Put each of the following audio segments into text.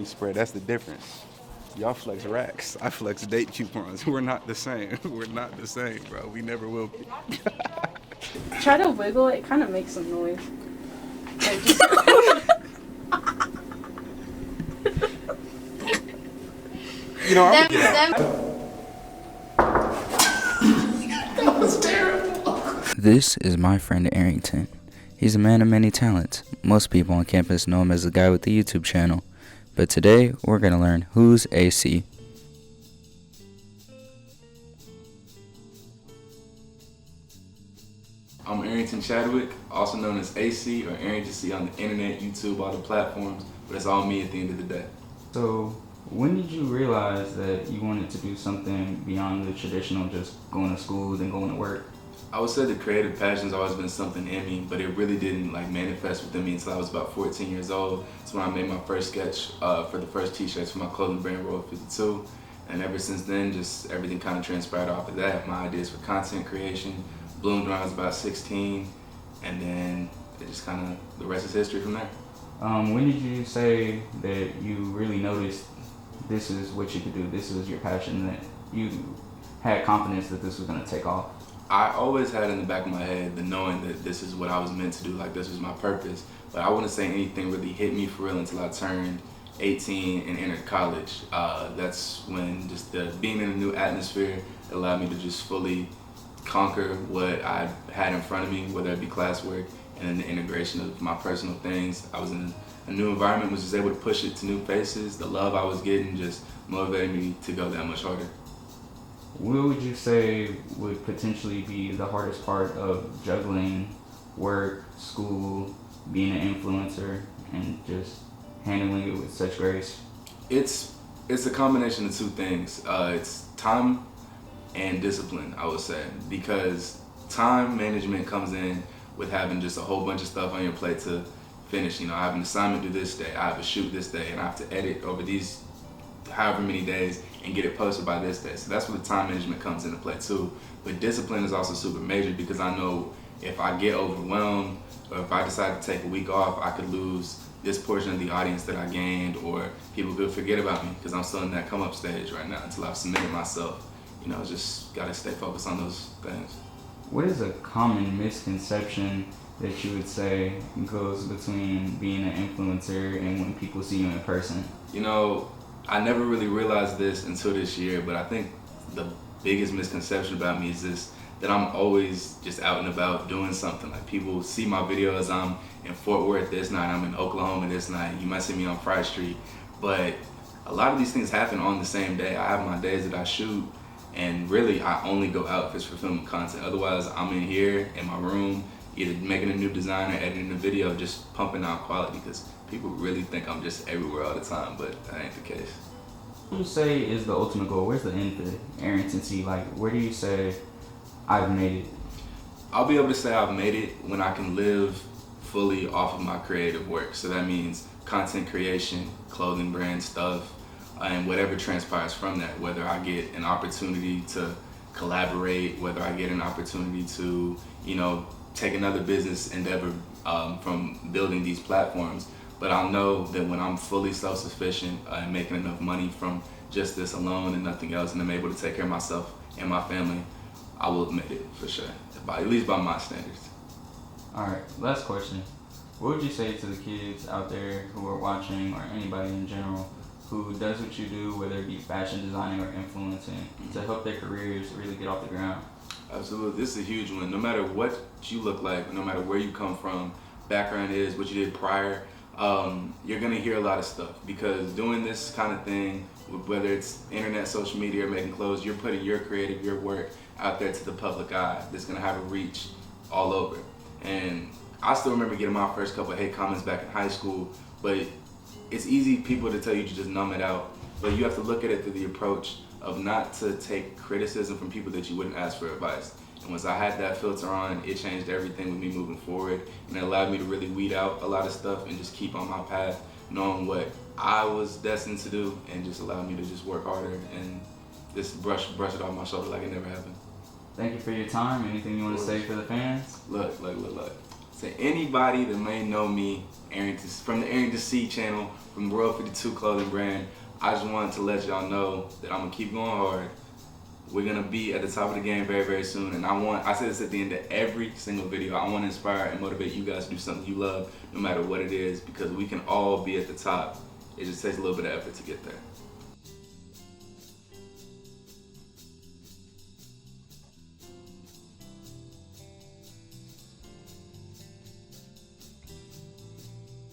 spread. That's the difference. Y'all flex racks. I flex date coupons. We're not the same. We're not the same, bro. We never will be. Try to wiggle it. Kind of makes some noise. Like just You know, I'm That was terrible. This is my friend Arrington. He's a man of many talents. Most people on campus know him as the guy with the YouTube channel. But today, we're going to learn who's AC. I'm Arrington Chadwick, also known as AC or ArringtonC on the internet, YouTube, all the platforms, but it's all me at the end of the day. So, when did you realize that you wanted to do something beyond the traditional just going to school, then going to work? I would say the creative passion's always been something in me, but it really didn't manifest within me until I was about 14 years old. That's when I made my first sketch for the first t-shirts for my clothing brand, Roll 52. And ever since then, just everything kind of transpired off of that. My ideas for content creation bloomed when I was about 16, and then it just kind of, the rest is history from there. When did you say that you really noticed this is what you could do, this was your passion, that you had confidence that this was going to take off? I always had in the back of my head the knowing that this is what I was meant to do, like this was my purpose. But I wouldn't say anything really hit me for real until I turned 18 and entered college. That's when just being in a new atmosphere allowed me to just fully conquer what I had in front of me, whether it be classwork and then the integration of my personal things. I was in a new environment, was just able to push it to new faces. The love I was getting just motivated me to go that much harder. What would you say would potentially be the hardest part of juggling work, school, being an influencer, and just handling it with such grace? It's a combination of two things. It's time and discipline, I would say, because time management comes in with having just a whole bunch of stuff on your plate to finish. You know, I have an assignment due this day, I have a shoot this day, and I have to edit over these however many days and get it posted by this day. So that's where the time management comes into play too. But discipline is also super major, because I know if I get overwhelmed or if I decide to take a week off, I could lose this portion of the audience that I gained, or people could forget about me because I'm still in that come up stage right now until I've submitted myself. You know, just gotta stay focused on those things. What is a common misconception that you would say goes between being an influencer and when people see you in person? You know, I never really realized this until this year, but I think the biggest misconception about me is this, that I'm always just out and about doing something. Like, people see my videos, I'm in Fort Worth this night, I'm in Oklahoma this night, you might see me on Fry Street, but a lot of these things happen on the same day. I have my days that I shoot, and really I only go out if it's for filming content. Otherwise, I'm in here in my room, either making a new design or editing a video, just pumping out quality, because people really think I'm just everywhere all the time, but that ain't the case. What do you say is the ultimate goal? Where's the end for ArringtonC? Like, where do you say, I've made it? I'll be able to say I've made it when I can live fully off of my creative work. So that means content creation, clothing brand stuff, and whatever transpires from that, whether I get an opportunity to collaborate, whether I get an opportunity to, you know, take another business endeavor from building these platforms. But I'll know that when I'm fully self-sufficient and making enough money from just this alone and nothing else, and I'm able to take care of myself and my family, I will have made it for sure, at least by my standards. All right, last question. What would you say to the kids out there who are watching, or anybody in general who does what you do, whether it be fashion designing or influencing, to help their careers really get off the ground? Absolutely, this is a huge one. No matter what you look like, no matter where you come from, background is, what you did prior, you're gonna hear a lot of stuff, because doing this kind of thing, whether it's internet, social media, or making clothes, you're putting your creative, your work out there to the public eye that's gonna have a reach all over. And I still remember getting my first couple of hate comments back in high school, but it's easy people to tell you to just numb it out, but you have to look at it through the approach of not to take criticism from people that you wouldn't ask for advice. And once I had that filter on, it changed everything with me moving forward, and it allowed me to really weed out a lot of stuff and just keep on my path, knowing what I was destined to do, and just allowed me to just work harder and just brush it off my shoulder like it never happened. Thank you for your time. Anything you want to say for the fans? Look. To anybody that may know me, Arrington, from the ArringtonC channel, from the World 52 clothing brand, I just wanted to let y'all know that I'm gonna keep going hard. We're gonna be at the top of the game very, very soon. And I say this at the end of every single video, I wanna inspire and motivate you guys to do something you love, no matter what it is, because we can all be at the top. It just takes a little bit of effort to get there.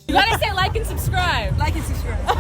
You gotta say like and subscribe. Like and subscribe.